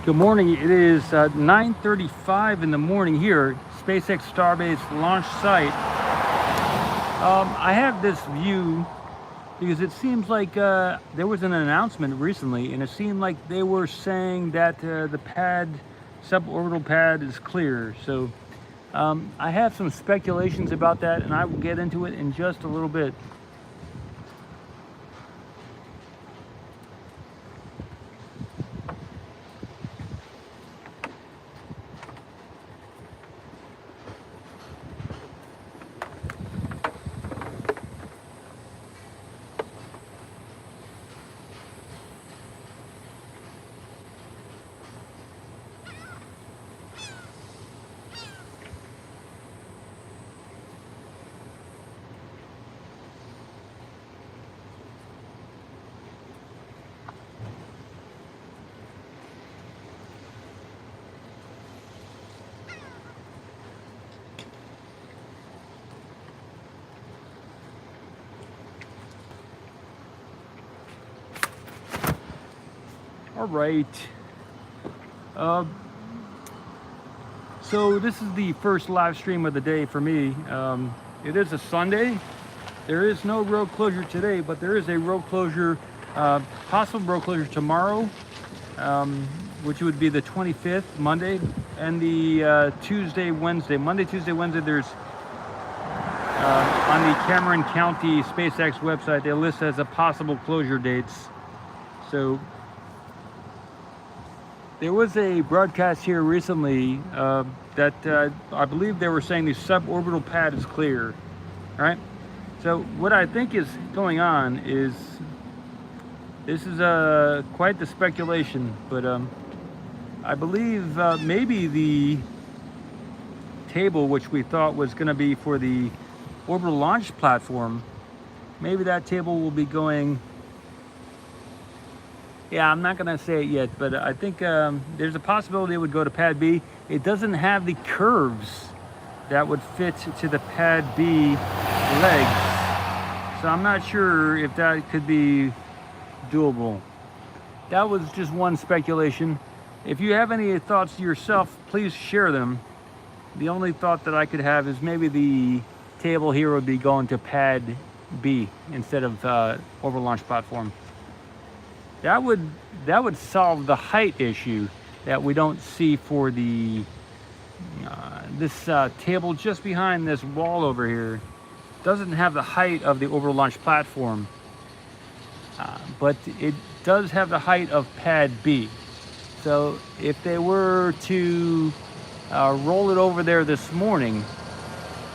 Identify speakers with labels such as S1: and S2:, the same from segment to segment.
S1: Good morning. It is 9:35 in the morning here, SpaceX Starbase launch site. I have this view because it seems like there was an announcement recently, and it seemed like they were saying that the pad, suborbital pad, is clear. So I have some speculations about that, and I will get into it in just a little bit. All right. So this is the first live stream of the day for me. It is a Sunday. There is no road closure today, but there is a road closure, possible road closure tomorrow, which would be the 25th, Monday, and the Tuesday, Wednesday. Monday, Tuesday, Wednesday, there's on the Cameron County SpaceX website, they list as a possible closure dates. So there was a broadcast here recently that I believe they were saying the suborbital pad is clear, right? So what I think is going on is, this is quite the speculation, but I believe maybe the table, which we thought was going to be for the orbital launch platform, maybe that table will be going. Yeah, I'm not going to say it yet, but I think there's a possibility it would go to Pad B. It doesn't have the curves that would fit to the Pad B legs. So I'm not sure if that could be doable. That was just one speculation. If you have any thoughts yourself, please share them. The only thought that I could have is maybe the table here would be going to Pad B instead of orbital launch platform. That would solve the height issue that we don't see for the this table just behind this wall over here. Doesn't have the height of the orbital launch platform, but it does have the height of Pad B. So if they were to roll it over there this morning,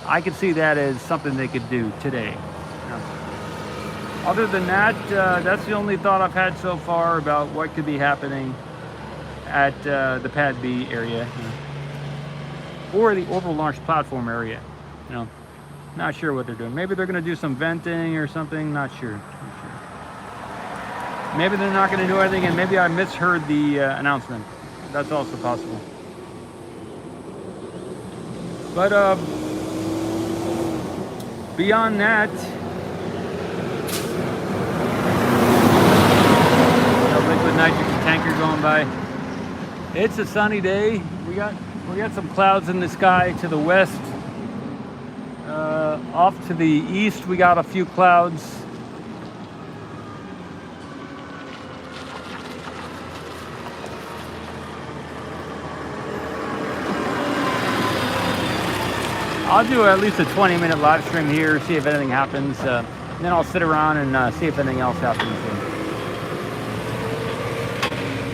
S1: I could see that as something they could do today. Other than that, that's the only thought I've had so far about what could be happening at the Pad B area, or the orbital launch platform area. Not sure what they're doing. Maybe they're going to do some venting or something. Not sure. Maybe they're not going to do anything, and maybe I misheard the announcement. That's also possible. But beyond that, liquid nitrogen tanker going by. It's a sunny day. We got some clouds in the sky to the west. Off to the east, we got a few clouds. I'll do at least a 20-minute live stream here, see if anything happens. Then I'll sit around and see if anything else happens.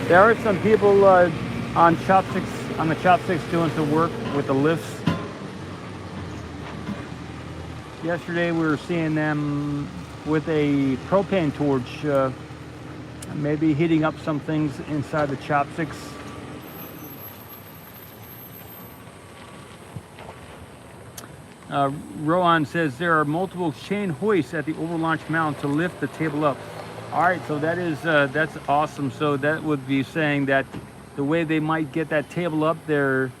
S1: There are some people on the chopsticks doing some work with the lifts. Yesterday we were seeing them with a propane torch, maybe heating up some things inside the chopsticks. Rohan says there are multiple chain hoists at the orbital launch mount to lift the table up. All right, so that is that's awesome. So that would be saying that the way they might get that table up there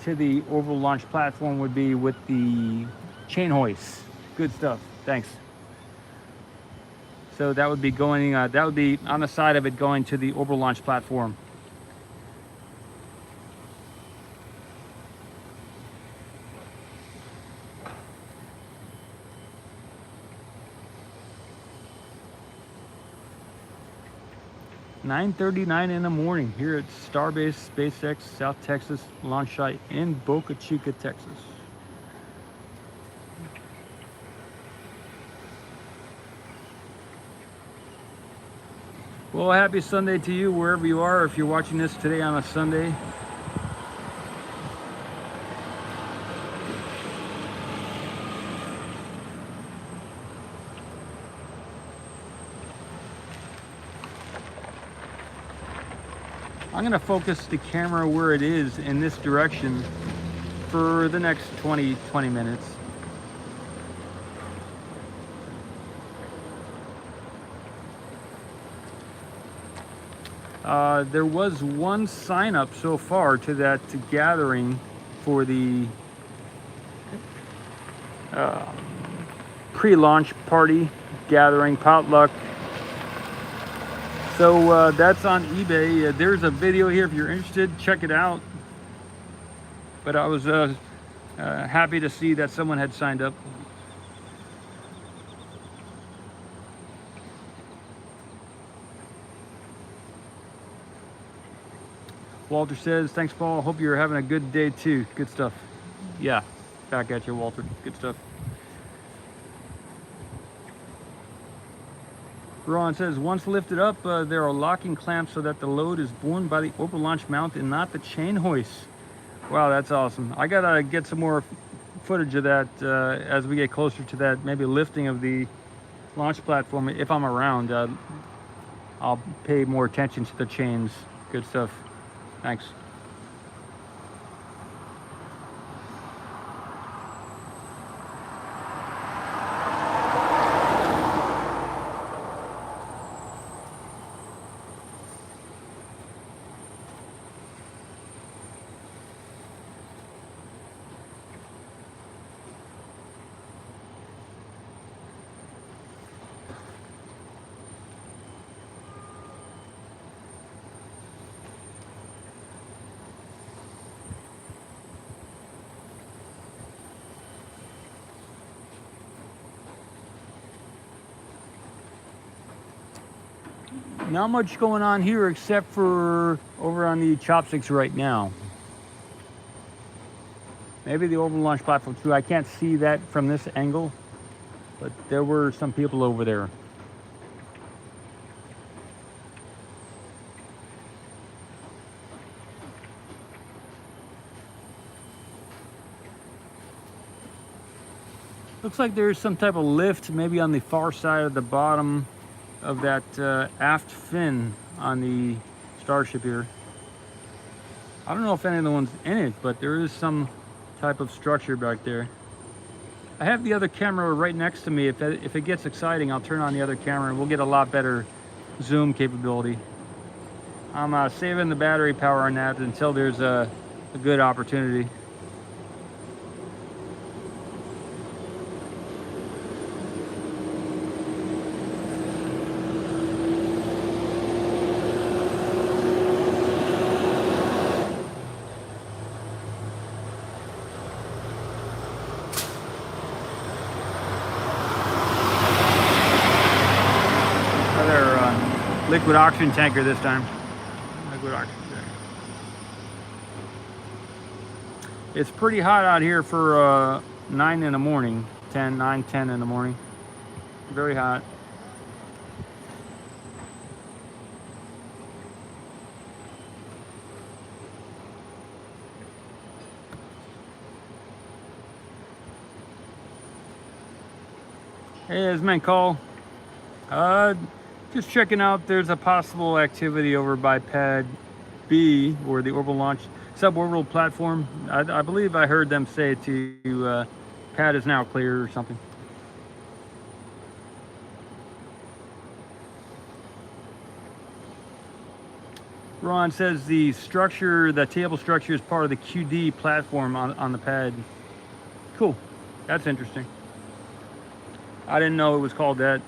S1: to the orbital launch platform would be with the chain hoists. Good stuff. Thanks. So that would be going. That would be on the side of it going to the orbital launch platform. 9:39 in the morning here at Starbase SpaceX South Texas launch site in Boca Chica, Texas. Well, happy Sunday to you wherever you are, if you're watching this today on a Sunday. I'm going to focus the camera where it is in this direction for the next 20 minutes. There was one sign up so far to that gathering for the pre-launch party gathering potluck. So that's on eBay. There's a video here if you're interested, check it out. But I was happy to see that someone had signed up. Walter says, thanks Paul, hope you're having a good day too. Good stuff. Yeah, back at you Walter, good stuff. Ron says, once lifted up, there are locking clamps so that the load is borne by the orbital launch mount and not the chain hoist. Wow, that's awesome. I gotta get some more footage of that as we get closer to that, maybe lifting of the launch platform. If I'm around, I'll pay more attention to the chains. Good stuff. Thanks. Not much going on here except for over on the chopsticks right now. Maybe the orbital launch platform too. I can't see that from this angle, but there were some people over there. Looks like there's some type of lift maybe on the far side of the bottom of that aft fin on the Starship here. I don't know if any of the ones in it, but there is some type of structure back there. I have the other camera right next to me. If it gets exciting, I'll turn on the other camera and we'll get a lot better zoom capability. I'm saving the battery power on that until there's a good opportunity. Liquid oxygen tanker this time. Liquid oxygen tanker. It's pretty hot out here for 9 in the morning. 9, 10 in the morning. Very hot. Hey, it's man call. Just checking out, there's a possible activity over by pad B, or the orbital launch suborbital platform. I believe I heard them say to pad is now clear or something. Ron says the structure, the table structure is part of the QD platform on the pad. Cool, that's interesting. I didn't know it was called that.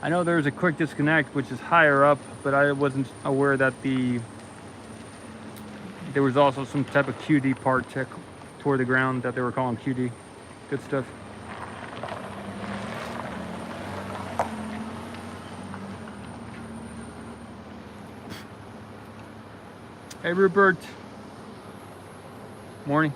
S1: I know there's a quick disconnect, which is higher up, but I wasn't aware that there was also some type of QD part toward the ground that they were calling QD. Good stuff. Hey, Rupert. Morning.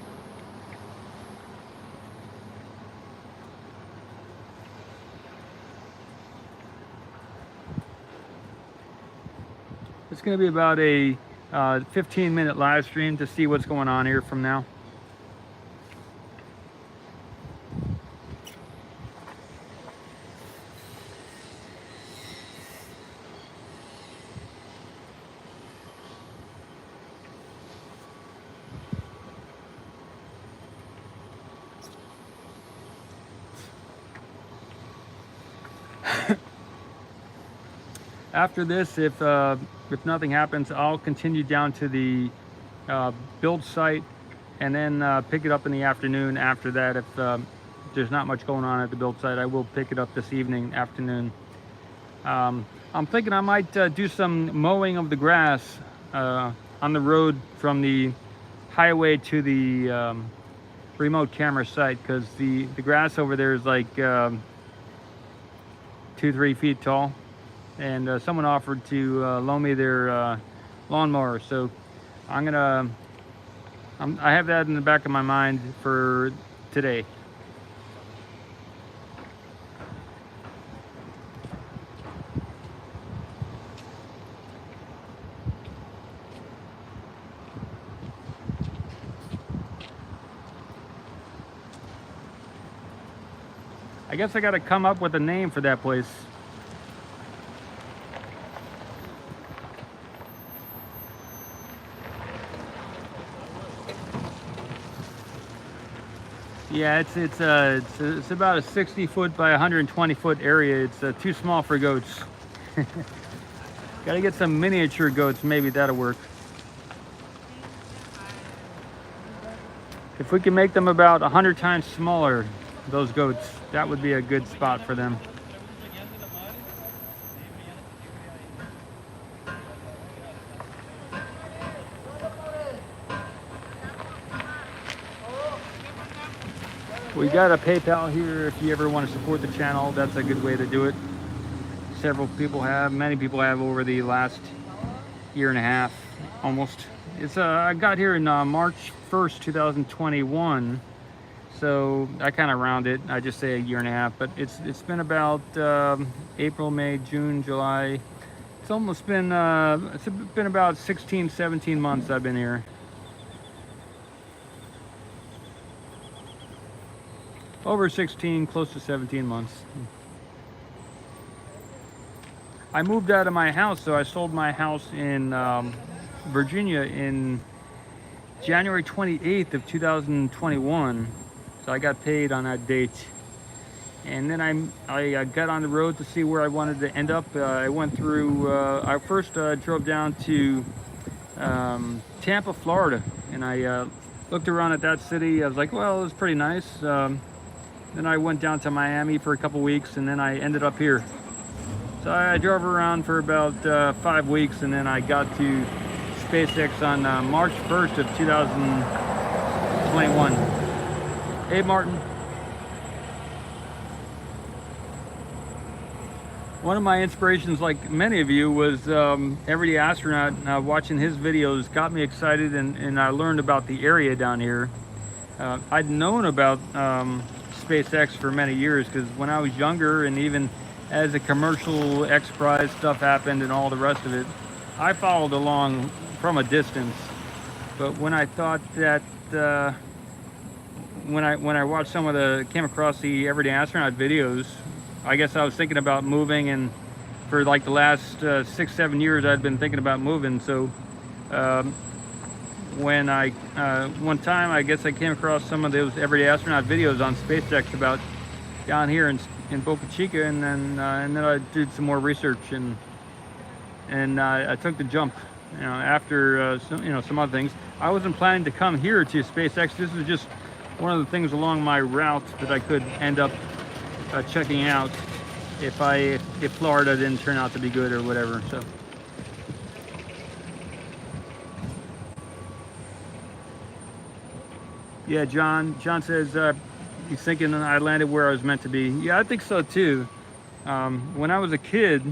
S1: It's going to be about a 15-minute live stream to see what's going on here from now. After this, if nothing happens, I'll continue down to the build site and then pick it up in the afternoon. After that, if there's not much going on at the build site, I will pick it up this afternoon. I'm thinking I might do some mowing of the grass on the road from the highway to the remote camera site, because the grass over there is like 2-3 feet tall. And someone offered to loan me their lawnmower, so I have that in the back of my mind for today. I guess I got to come up with a name for that place. Yeah, it's about a 60-foot by 120-foot area. It's too small for goats. Got to get some miniature goats. Maybe that'll work. If we can make them about 100 times smaller, those goats, that would be a good spot for them. We got a PayPal here if you ever want to support the channel. That's a good way to do it. Many people have over the last year and a half, almost. I got here in March 1st, 2021. So I kind of round it. I just say a year and a half, but it's been about April, May, June, July. It's almost been about 16, 17 months I've been here. Over 16, close to 17 months. I moved out of my house, so I sold my house in Virginia in January 28th of 2021. So I got paid on that date. And then I got on the road to see where I wanted to end up. I went through, I first drove down to Tampa, Florida, and I looked around at that city. I was like, well, it's pretty nice. Then I went down to Miami for a couple weeks, and then I ended up here. So I drove around for about 5 weeks, and then I got to SpaceX on March 1st of 2021. Hey, Martin. One of my inspirations, like many of you, was Everyday Astronaut. Watching his videos got me excited, and I learned about the area down here. I'd known about SpaceX for many years, because when I was younger, and even as a commercial X Prize stuff happened and all the rest of it, I followed along from a distance. But when I thought that when I came across the Everyday Astronaut videos, I guess I was thinking about moving, and for like the last 6-7 years I'd been thinking about moving. So when one time I guess I came across some of those Everyday Astronaut videos on SpaceX about down here in Boca Chica, and then I did some more research, and I took the jump. After some other things, I wasn't planning to come here to SpaceX. This was just one of the things along my route that I could end up checking out if Florida didn't turn out to be good or whatever. So. Yeah, John says he's thinking I landed where I was meant to be. Yeah, I think so too. When I was a kid,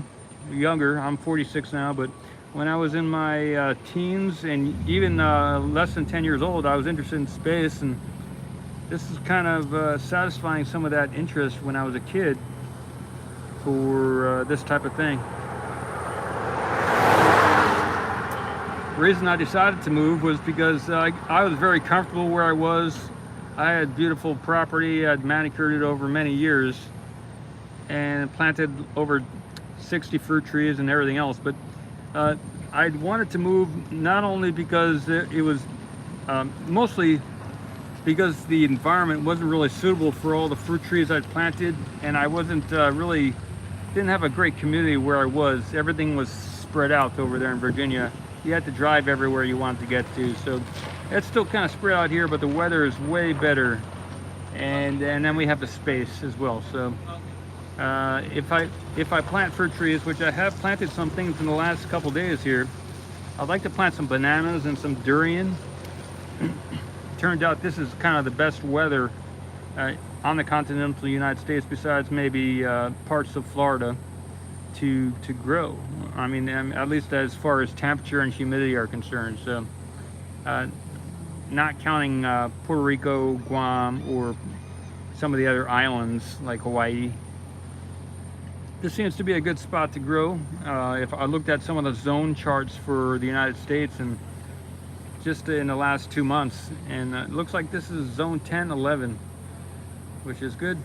S1: younger, I'm 46 now, but when I was in my teens and even less than 10 years old, I was interested in space, and this is kind of satisfying some of that interest when I was a kid for this type of thing. The reason I decided to move was because I was very comfortable where I was. I had beautiful property. I'd manicured it over many years and planted over 60 fruit trees and everything else. But I wanted to move not only because it was mostly because the environment wasn't really suitable for all the fruit trees I'd planted, and I wasn't didn't have a great community where I was. Everything was spread out over there in Virginia. You had to drive everywhere you wanted to get to. So it's still kind of spread out here, but the weather is way better. And then we have the space as well. So if I plant fruit trees, which I have planted some things in the last couple days here, I'd like to plant some bananas and some durian. Turned out this is kind of the best weather on the continental United States, besides maybe parts of Florida, to grow. I mean, at least as far as temperature and humidity are concerned. So not counting Puerto Rico, Guam, or some of the other islands like Hawaii. This seems to be a good spot to grow. If I looked at some of the zone charts for the United States, and just in the last 2 months, and it looks like this is zone 10, 11, which is good.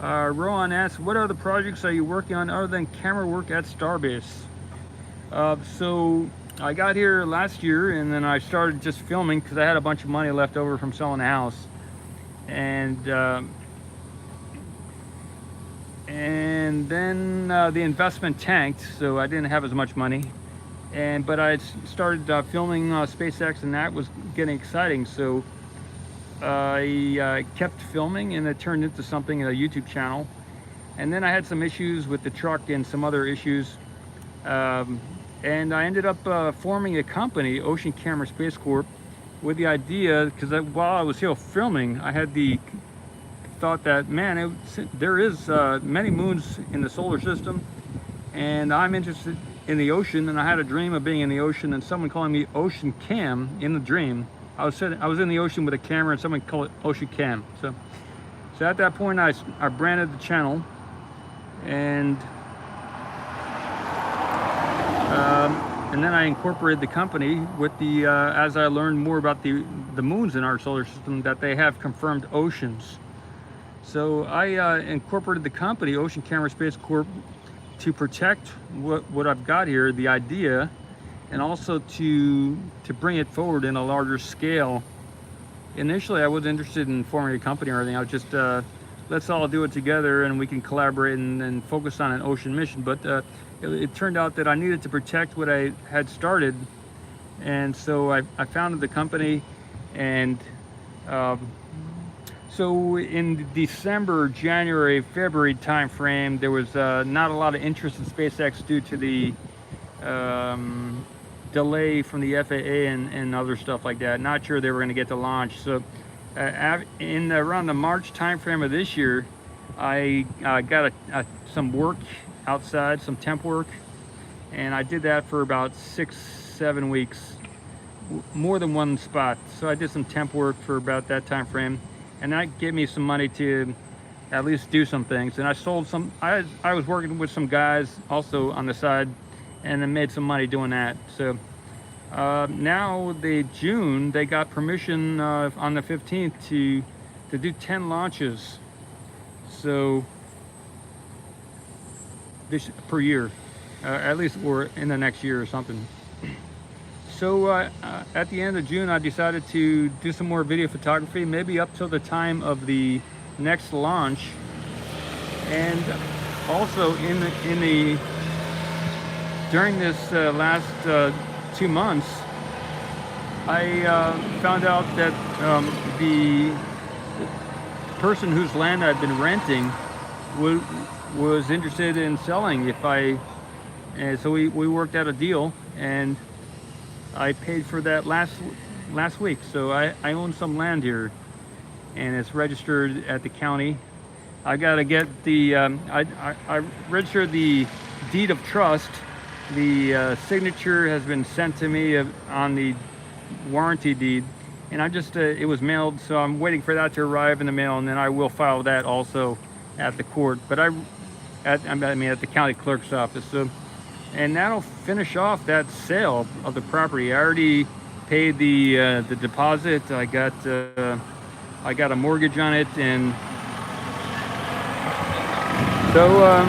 S1: Rowan asks, what other projects are you working on other than camera work at Starbase? So I got here last year, and then I started just filming because I had a bunch of money left over from selling the house, and then the investment tanked, so I didn't have as much money. But I started filming SpaceX, and that was getting exciting. So I kept filming, and it turned into something, a YouTube channel. And then I had some issues with the truck and some other issues. And I ended up forming a company, Ocean Camera Space Corp, with the idea, because while I was here filming, I had the thought that, man, there is many moons in the solar system, and I'm interested in the ocean, and I had a dream of being in the ocean, and someone calling me Ocean Cam in the dream. I was in the ocean with a camera, and someone called it Ocean Cam. So at that point, I branded the channel, and then I incorporated the company with the as I learned more about the moons in our solar system, that they have confirmed oceans. So I incorporated the company, Ocean Camera Space Corp, to protect what I've got here, the idea, and also to bring it forward in a larger scale. Initially, I wasn't interested in forming a company or anything. I was just, let's all do it together and we can collaborate and focus on an ocean mission. But it turned out that I needed to protect what I had started. And so I founded the company, and so in December, January, February timeframe, there was not a lot of interest in SpaceX due to the delay from the FAA and other stuff like that. Not sure they were going to get to launch. So around the March timeframe of this year, I got some work outside, some temp work, and I did that for about 6-7 weeks, more than one spot. So I did some temp work for about that time frame, and that gave me some money to at least do some things. And I sold some, I was working with some guys also on the side, and then made some money doing that. So now June, they got permission on the 15th to do 10 launches. So this per year, at least, or in the next year or something. So at the end of June, I decided to do some more video photography, maybe up till the time of the next launch. And also during this last 2 months, I found out that the person whose land I've been renting was interested in selling. And so we worked out a deal, and I paid for that last week. So I own some land here, and it's registered at the county, I got to get the, I registered the deed of trust. The signature has been sent to me on the warranty deed, and I just, it was mailed, so I'm waiting for that to arrive in the mail, and then I will file that also at the court, but I mean at the county clerk's office. So, and that'll finish off that sale of the property. I already paid the deposit. I got a mortgage on it, and so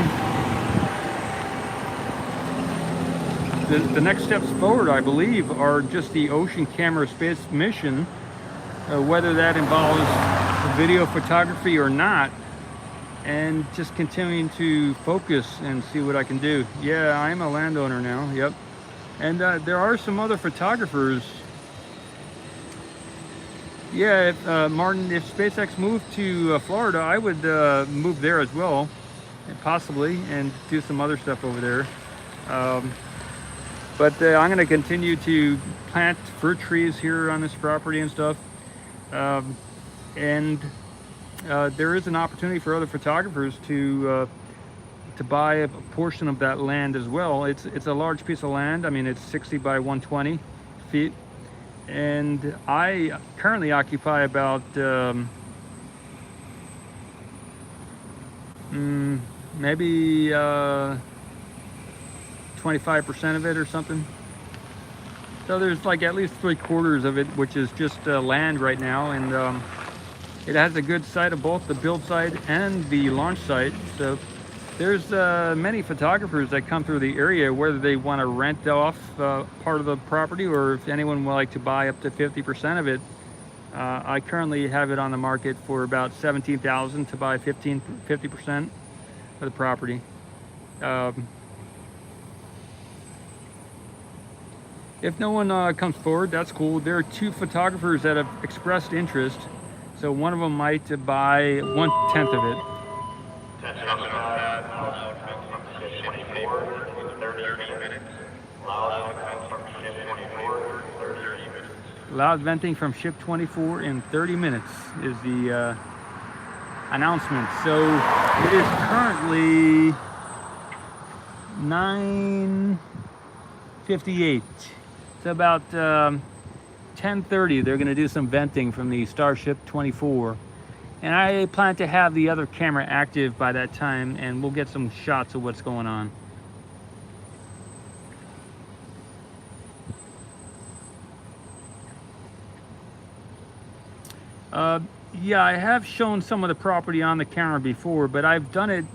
S1: the next steps forward, I believe, are just the Ocean Camera Space mission, whether that involves video photography or not, and just continuing to focus and see what I can do. Yeah, I'm a landowner now. Yep. And there are some other photographers. Yeah, Martin, if SpaceX moved to Florida, I would move there as well, possibly, and do some other stuff over there. But I'm going to continue to plant fruit trees here on this property and stuff. And there is an opportunity for other photographers to buy a portion of that land as well. It's a large piece of land. I mean, it's 60 by 120 feet. And I currently occupy about maybe 25% of it or something. So there's like at least 3/4 of it, which is just land right now, and it has a good site of both the build site and the launch site. So there's many photographers that come through the area, whether they want to rent off part of the property or if anyone would like to buy up to 50% of it. I currently have it on the market for about $17,000 to buy 50% of the property. If no one comes forward, that's cool. There are 2 photographers that have expressed interest, so one of them might buy 1/10 of it. Loud venting from ship 24 in 30 minutes is the announcement. So it is currently 9:58. It's about 10:30. They're going to do some venting from the Starship 24. And I plan to have the other camera active by that time, and we'll get some shots of what's going on. Yeah, I have shown some of the property on the camera before, but I've done it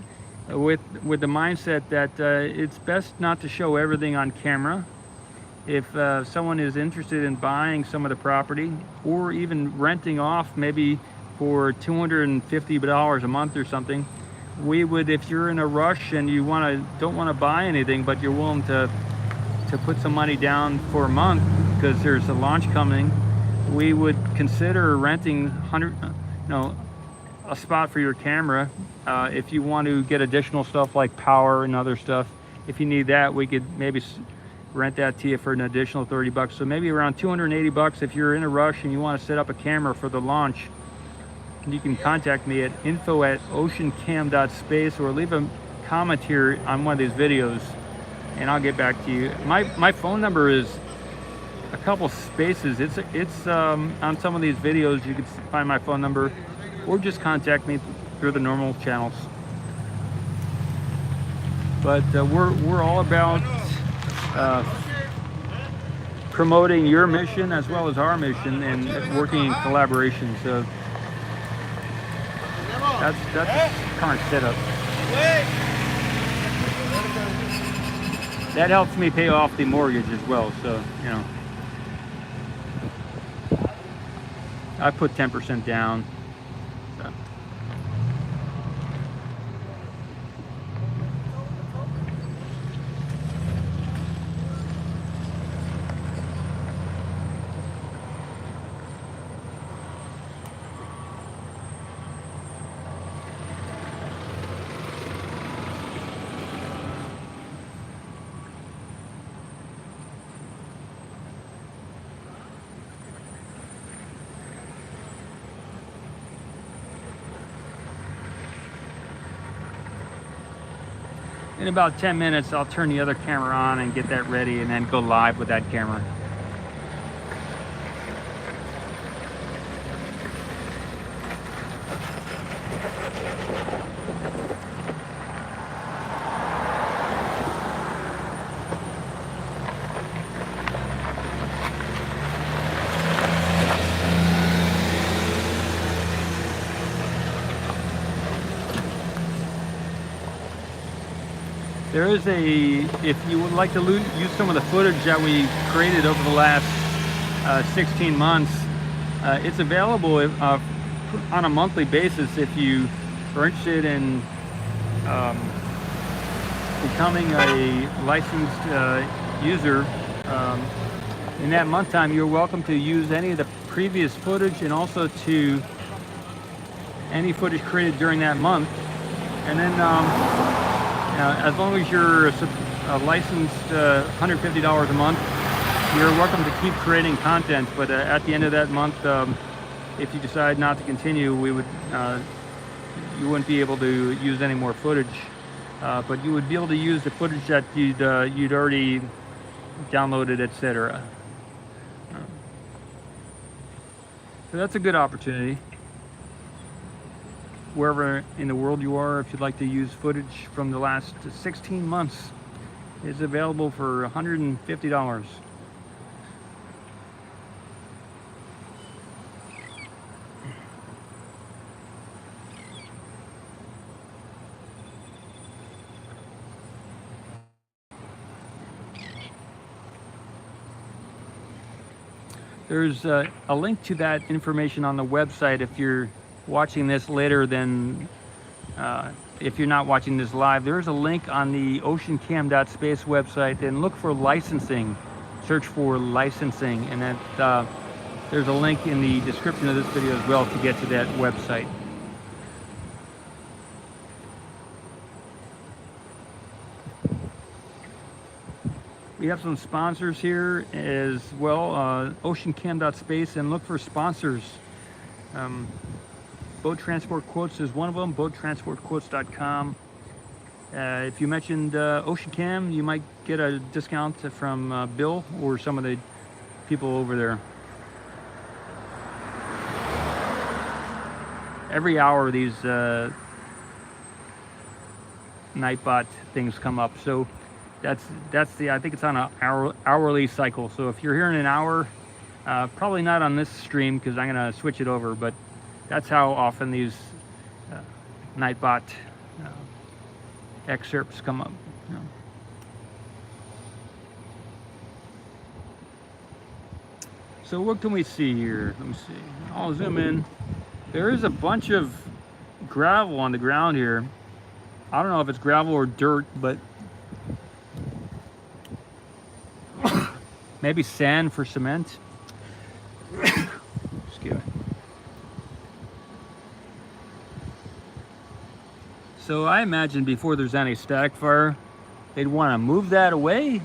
S1: with the mindset that it's best not to show everything on camera. If someone is interested in buying some of the property, or even renting off maybe for $250 a month or something, we would, if you're in a rush and you don't want to buy anything, but you're willing to put some money down for a month because there's a launch coming, we would consider renting a spot for your camera. If you want to get additional stuff like power and other stuff, if you need that, we could maybe rent that to you for an additional $30. So maybe around $280 if you're in a rush and you want to set up a camera for the launch. You can contact me at info@oceancam.space or leave a comment here on one of these videos and I'll get back to you. My phone number is a couple spaces. It's on some of these videos. You can find my phone number, or just contact me through the normal channels. But we're all about promoting your mission as well as our mission, and working in collaboration. So that's the current setup. That helps me pay off the mortgage as well. So, you know, I put 10% down. So. in about 10 minutes, I'll turn the other camera on and get that ready and then go live with that camera. There is if you would like to use some of the footage that we created over the last 16 months, it's available on a monthly basis if you are interested in becoming a licensed user. In that month time, you're welcome to use any of the previous footage and also to any footage created during that month. And then as long as you're licensed $150 a month, you're welcome to keep creating content. But at the end of that month, if you decide not to continue, you wouldn't be able to use any more footage. But you would be able to use the footage that you'd already downloaded, etc. So that's a good opportunity. Wherever in the world you are, if you'd like to use footage from the last 16 months, it's available for $150. There's a link to that information on the website if you're watching this later than if you're not watching this live. There's a link on the oceancam.space website, and look for licensing. Search for licensing, and that there's a link in the description of this video as well to get to that website. We have some sponsors here as well, oceancam.space, and look for sponsors. Boat Transport Quotes is one of them, boattransportquotes.com. If you mentioned OceanCam, you might get a discount from Bill or some of the people over there. Every hour these Nightbot things come up, so that's the, I think it's on an hourly cycle. So if you're here in an hour, probably not on this stream because I'm gonna switch it over, but that's how often these Nightbot excerpts come up. So what can we see here? Let me see. I'll zoom in. There is a bunch of gravel on the ground here. I don't know if it's gravel or dirt, but maybe sand for cement. Excuse me. So I imagine before there's any static fire, they'd want to move that away,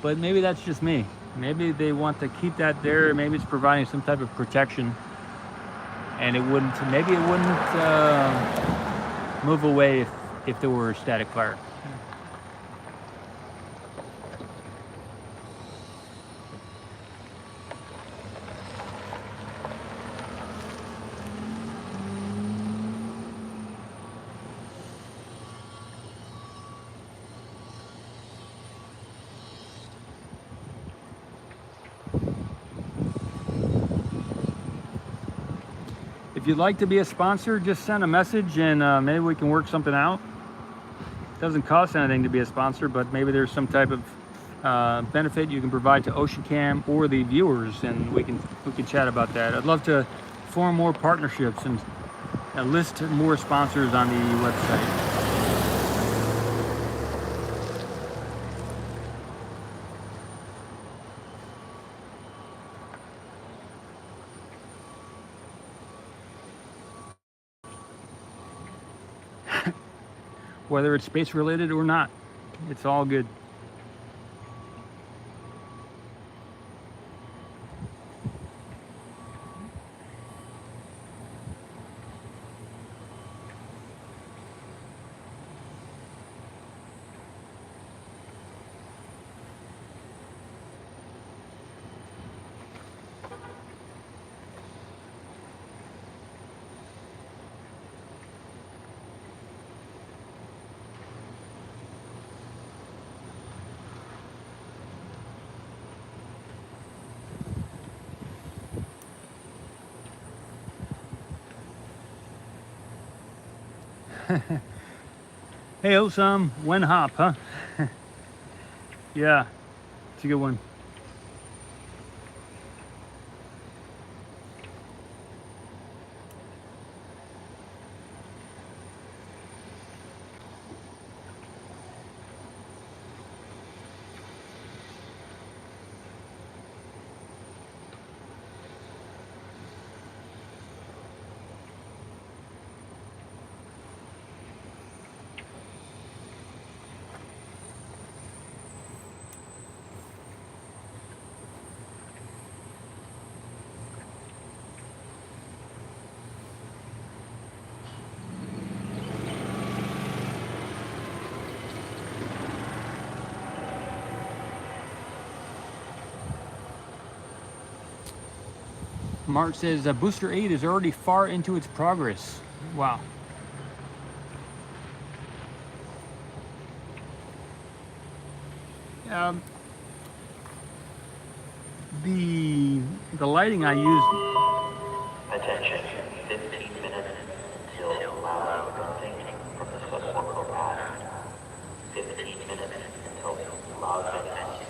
S1: but maybe that's just me. Maybe they want to keep that there. Maybe it's providing some type of protection, and maybe it wouldn't move away if there were a static fire. If you'd like to be a sponsor, just send a message and maybe we can work something out. It doesn't cost anything to be a sponsor, but maybe there's some type of benefit you can provide to OceanCam or the viewers, and we can chat about that. I'd love to form more partnerships and list more sponsors on the website. Whether it's space related or not, it's all good. Hey, Osam, when hop, huh? Yeah, it's a good one. Mark says Booster 8 is already far into its progress. Wow. Um, the lighting I use.
S2: Attention, 15 minutes until loud venting from the suborbital pad. 15 minutes until loud venting.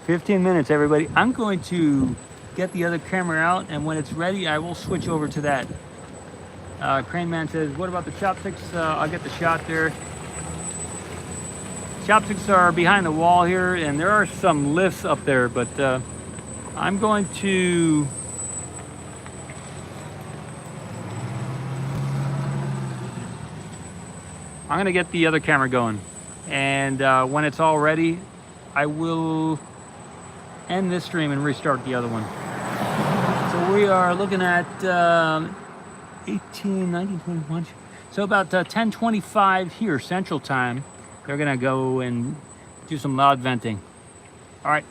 S1: 15 minutes, everybody. I'm going to get the other camera out, and when it's ready, I will switch over to that. Crane Man says, what about the chopsticks? I'll get the shot there. Chopsticks are behind the wall here, and there are some lifts up there, but I'm going to get the other camera going, and when it's all ready, I will end this stream and restart the other one. So we are looking at 18, 19, 21. So about 10:25 here Central Time. They're gonna go and do some loud venting. All right.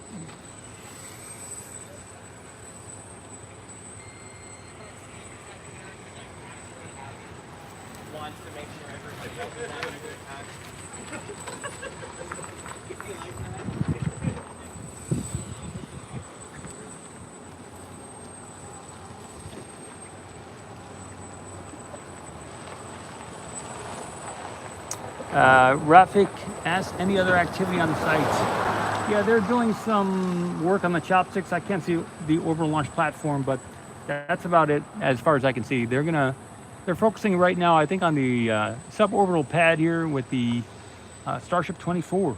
S3: Wants to make sure everybody's having a good time. If you like that.
S1: Rafik asked any other activity on the site. Yeah, they're doing some work on the chopsticks. I can't see the orbital launch platform, but that's about it as far as I can see. They're focusing right now, I think, on the suborbital pad here with the Starship 24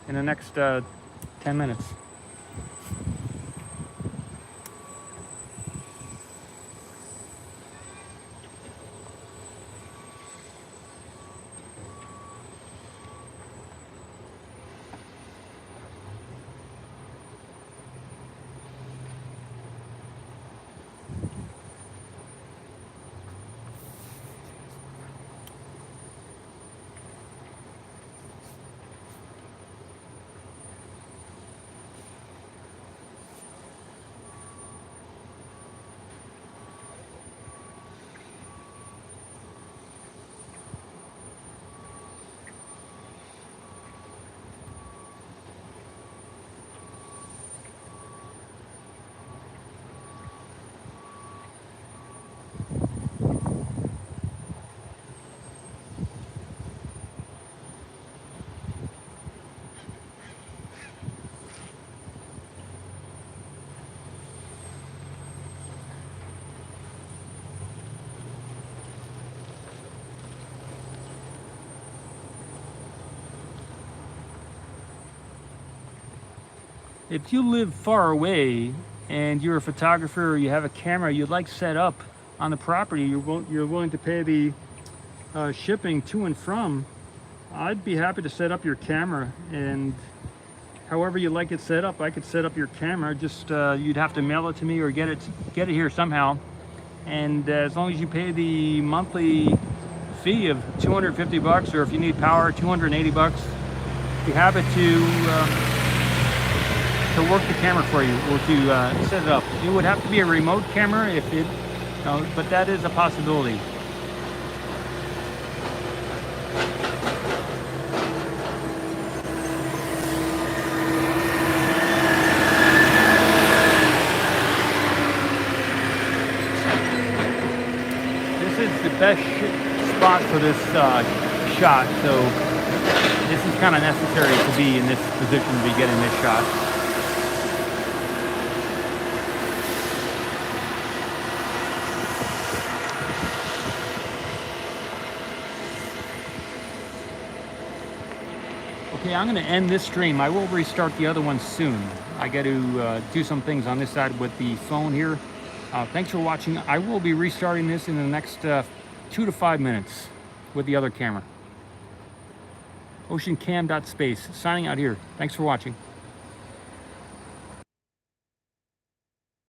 S1: in the next 10 minutes. If you live far away and you're a photographer or you have a camera you'd like set up on the property, you're willing to pay the shipping to and from, I'd be happy to set up your camera, and however you like it set up, I could set up your camera. Just you'd have to mail it to me or get it here somehow, and as long as you pay the monthly fee of $250, or if you need power, $280, be happy to work the camera for you, or to set it up. It would have to be a remote camera but that is a possibility. This is the best spot for this shot, so this is kind of necessary to be in this position to be getting this shot. Okay, I'm going to end this stream. I will restart the other one soon. I got to do some things on this side with the phone here. Thanks for watching. I will be restarting this in the next 2 to 5 minutes with the other camera. OceanCam.space, signing out here. Thanks for watching.